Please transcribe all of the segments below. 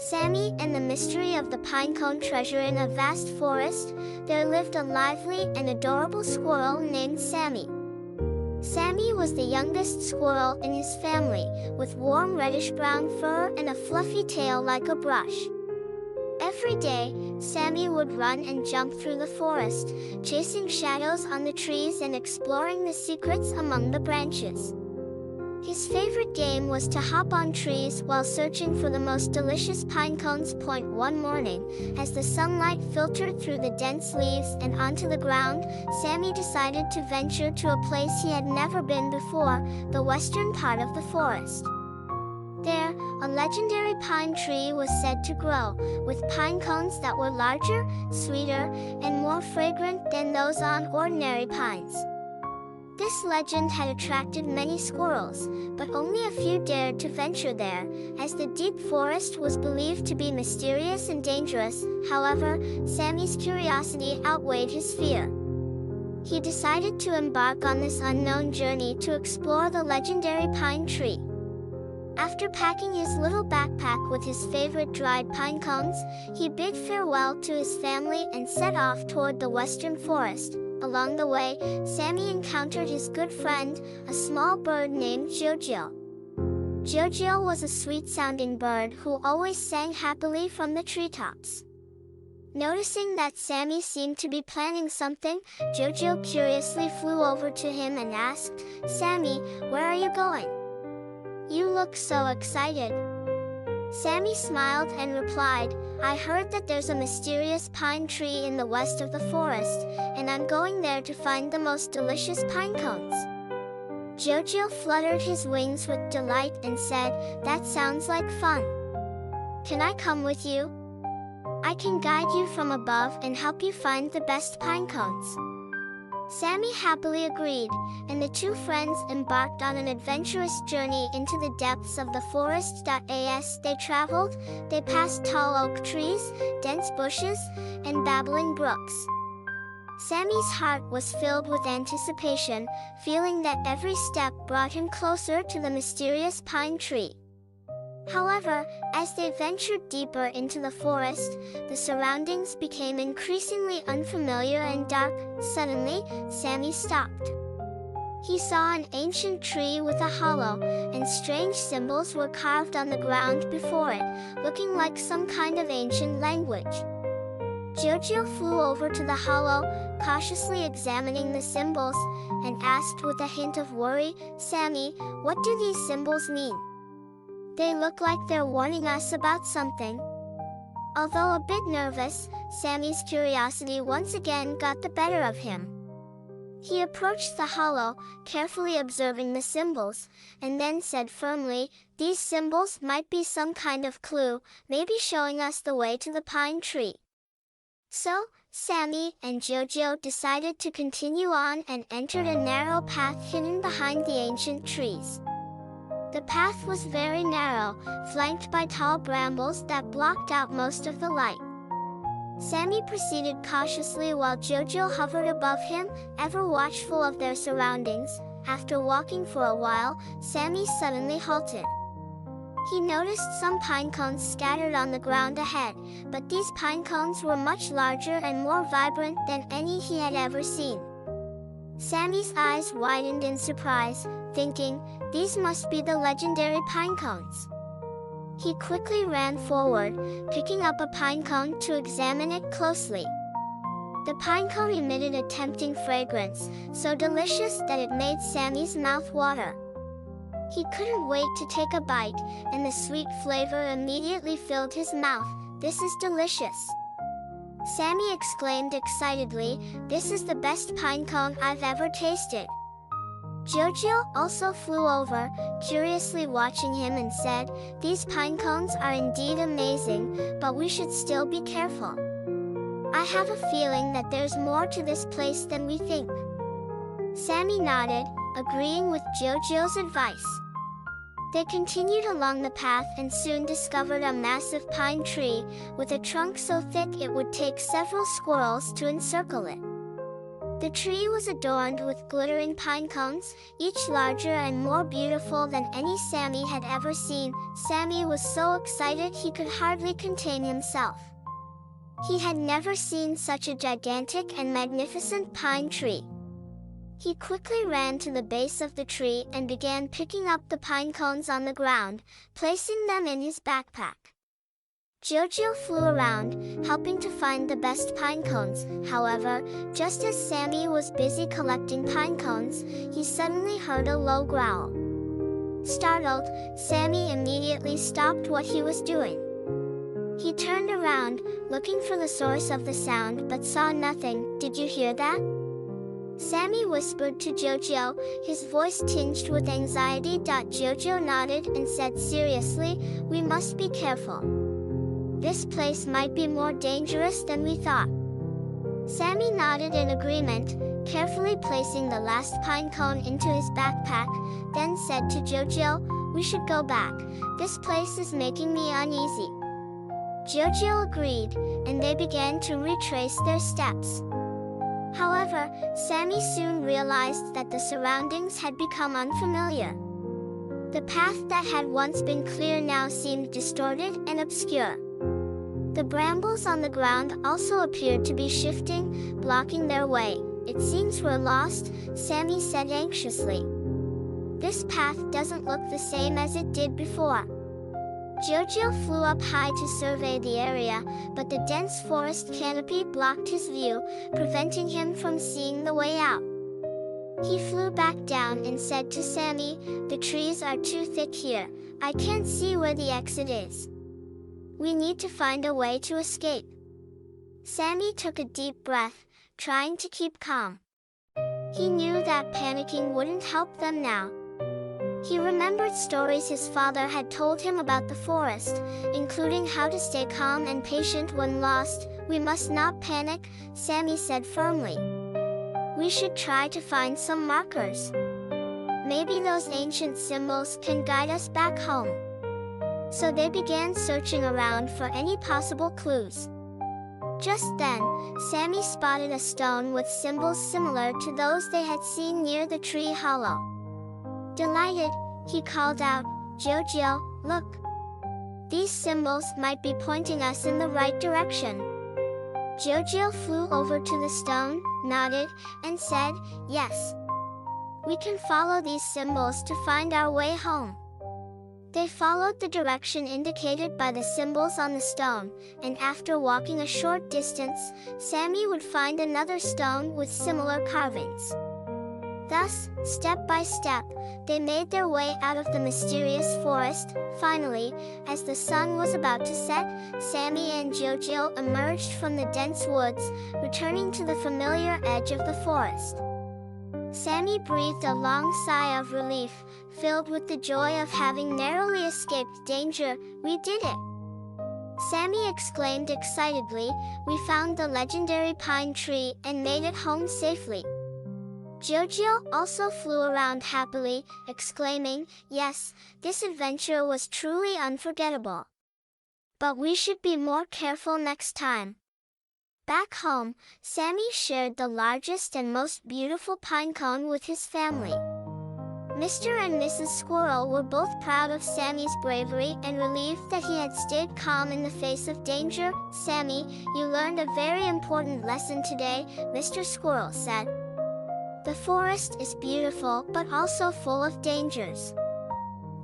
Sammy and the mystery of the Pinecone Treasure. In a vast forest, there lived a lively and adorable squirrel named Sammy. Sammy was the youngest squirrel in his family, with warm reddish-brown fur and a fluffy tail like a brush. Every day, Sammy would run and jump through the forest, chasing shadows on the trees and exploring the secrets among the branches. His favorite game was to hop on trees while searching for the most delicious pine cones. One morning, as the sunlight filtered through the dense leaves and onto the ground, Sammy decided to venture to a place he had never been before, the western part of the forest. There, a legendary pine tree was said to grow, with pine cones that were larger, sweeter, and more fragrant than those on ordinary pines. This legend had attracted many squirrels, but only a few dared to venture there, as the deep forest was believed to be mysterious and dangerous. However, Sammy's curiosity outweighed his fear. He decided to embark on this unknown journey to explore the legendary pine tree. After packing his little backpack with his favorite dried pine cones, he bid farewell to his family and set off toward the western forest. Along the way, Sammy encountered his good friend, a small bird named Jojo. Jojo was a sweet-sounding bird who always sang happily from the treetops. Noticing that Sammy seemed to be planning something, Jojo curiously flew over to him and asked, "Sammy, where are you going? You look so excited." Sammy smiled and replied, "I heard that there's a mysterious pine tree in the west of the forest, and I'm going there to find the most delicious pine cones." Jojo fluttered his wings with delight and said, "That sounds like fun. Can I come with you? I can guide you from above and help you find the best pine cones." Sammy happily agreed, and the two friends embarked on an adventurous journey into the depths of the forest. As they traveled, they passed tall oak trees, dense bushes, and babbling brooks. Sammy's heart was filled with anticipation, feeling that every step brought him closer to the mysterious pine tree. However, as they ventured deeper into the forest, the surroundings became increasingly unfamiliar and dark. Suddenly, Sammy stopped. He saw an ancient tree with a hollow, and strange symbols were carved on the ground before it, looking like some kind of ancient language. Jojo flew over to the hollow, cautiously examining the symbols, and asked with a hint of worry, "Sammy, what do these symbols mean? They look like they're warning us about something." Although a bit nervous, Sammy's curiosity once again got the better of him. He approached the hollow, carefully observing the symbols, and then said firmly, "These symbols might be some kind of clue, maybe showing us the way to the pine tree." So, Sammy and Jojo decided to continue on and entered a narrow path hidden behind the ancient trees. The path was very narrow, flanked by tall brambles that blocked out most of the light. Sammy proceeded cautiously while Jojo hovered above him, ever watchful of their surroundings. After walking for a while, Sammy suddenly halted. He noticed some pine cones scattered on the ground ahead, but these pine cones were much larger and more vibrant than any he had ever seen. Sammy's eyes widened in surprise, thinking, "These must be the legendary pine cones." He quickly ran forward, picking up a pine cone to examine it closely. The pine cone emitted a tempting fragrance, so delicious that it made Sammy's mouth water. He couldn't wait to take a bite, and the sweet flavor immediately filled his mouth. "This is delicious!" Sammy exclaimed excitedly, "This is the best pine cone I've ever tasted." Jojo also flew over, curiously watching him, and said, "These pine cones are indeed amazing, but we should still be careful. I have a feeling that there's more to this place than we think." Sammy nodded, agreeing with Jojo's advice. They continued along the path and soon discovered a massive pine tree, with a trunk so thick it would take several squirrels to encircle it. The tree was adorned with glittering pine cones, each larger and more beautiful than any Sammy had ever seen. Sammy was so excited he could hardly contain himself. He had never seen such a gigantic and magnificent pine tree. He quickly ran to the base of the tree and began picking up the pine cones on the ground, placing them in his backpack. Jojo flew around, helping to find the best pine cones. However, just as Sammy was busy collecting pine cones, he suddenly heard a low growl. Startled, Sammy immediately stopped what he was doing. He turned around, looking for the source of the sound, but saw nothing. "Did you hear that?" Sammy whispered to Jojo, his voice tinged with anxiety. Jojo nodded and said seriously, "We must be careful. This place might be more dangerous than we thought." Sammy nodded in agreement, carefully placing the last pine cone into his backpack, then said to Jojo, "We should go back. This place is making me uneasy." Jojo agreed, and they began to retrace their steps. However, Sammy soon realized that the surroundings had become unfamiliar. The path that had once been clear now seemed distorted and obscure. The brambles on the ground also appeared to be shifting, blocking their way. "It seems we're lost," Sammy said anxiously. "This path doesn't look the same as it did before." Jojo flew up high to survey the area, but the dense forest canopy blocked his view, preventing him from seeing the way out. He flew back down and said to Sammy, "The trees are too thick here. I can't see where the exit is. We need to find a way to escape." Sammy took a deep breath, trying to keep calm. He knew that panicking wouldn't help them now. He remembered stories his father had told him about the forest, including how to stay calm and patient when lost. "We must not panic," Sammy said firmly. "We should try to find some markers. Maybe those ancient symbols can guide us back home." So they began searching around for any possible clues. Just then, Sammy spotted a stone with symbols similar to those they had seen near the tree hollow. Delighted, he called out, "Jojo, look! These symbols might be pointing us in the right direction." Jojo flew over to the stone, nodded, and said, "Yes. We can follow these symbols to find our way home." They followed the direction indicated by the symbols on the stone, and after walking a short distance, Sammy would find another stone with similar carvings. Thus, step by step, they made their way out of the mysterious forest. Finally, as the sun was about to set, Sammy and Jojo emerged from the dense woods, returning to the familiar edge of the forest. Sammy breathed a long sigh of relief, filled with the joy of having narrowly escaped danger. "We did it!" Sammy exclaimed excitedly. "We found the legendary pine tree and made it home safely." Jojo also flew around happily, exclaiming, "Yes, this adventure was truly unforgettable. But we should be more careful next time." Back home, Sammy shared the largest and most beautiful pine cone with his family. Mr. and Mrs. Squirrel were both proud of Sammy's bravery and relieved that he had stayed calm in the face of danger. "Sammy, you learned a very important lesson today," Mr. Squirrel said. "The forest is beautiful but also full of dangers.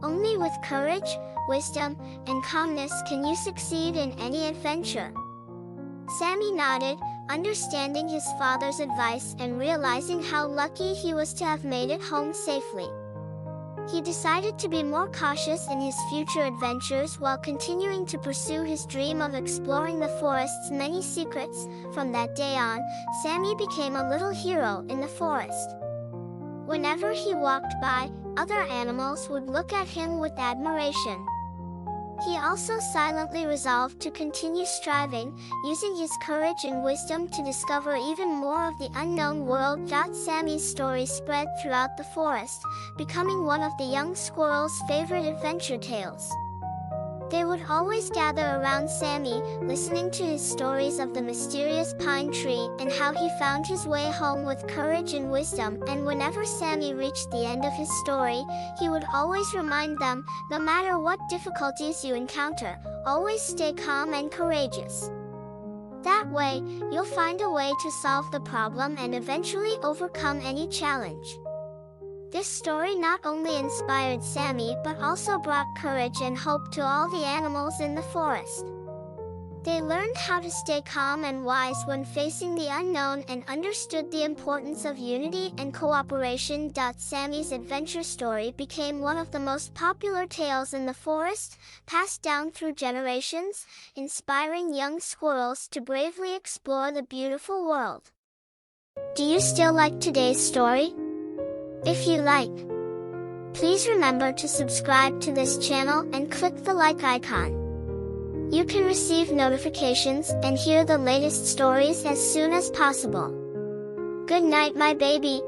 Only with courage, wisdom, and calmness can you succeed in any adventure." Sammy nodded, understanding his father's advice and realizing how lucky he was to have made it home safely. He decided to be more cautious in his future adventures while continuing to pursue his dream of exploring the forest's many secrets. From that day on, Sammy became a little hero in the forest. Whenever he walked by, other animals would look at him with admiration. He also silently resolved to continue striving, using his courage and wisdom to discover even more of the unknown world. Sammy's story spread throughout the forest, becoming one of the young squirrel's favorite adventure tales. They would always gather around Sammy, listening to his stories of the mysterious pine tree and how he found his way home with courage and wisdom. And whenever Sammy reached the end of his story, he would always remind them, no matter what difficulties you encounter, always stay calm and courageous. That way, you'll find a way to solve the problem and eventually overcome any challenge. This story not only inspired Sammy but also brought courage and hope to all the animals in the forest. They learned how to stay calm and wise when facing the unknown and understood the importance of unity and cooperation. Sammy's adventure story became one of the most popular tales in the forest, passed down through generations, inspiring young squirrels to bravely explore the beautiful world. Do you still like today's story? If you like, please remember to subscribe to this channel and click the like icon. You can receive notifications and hear the latest stories as soon as possible. Good night, my baby.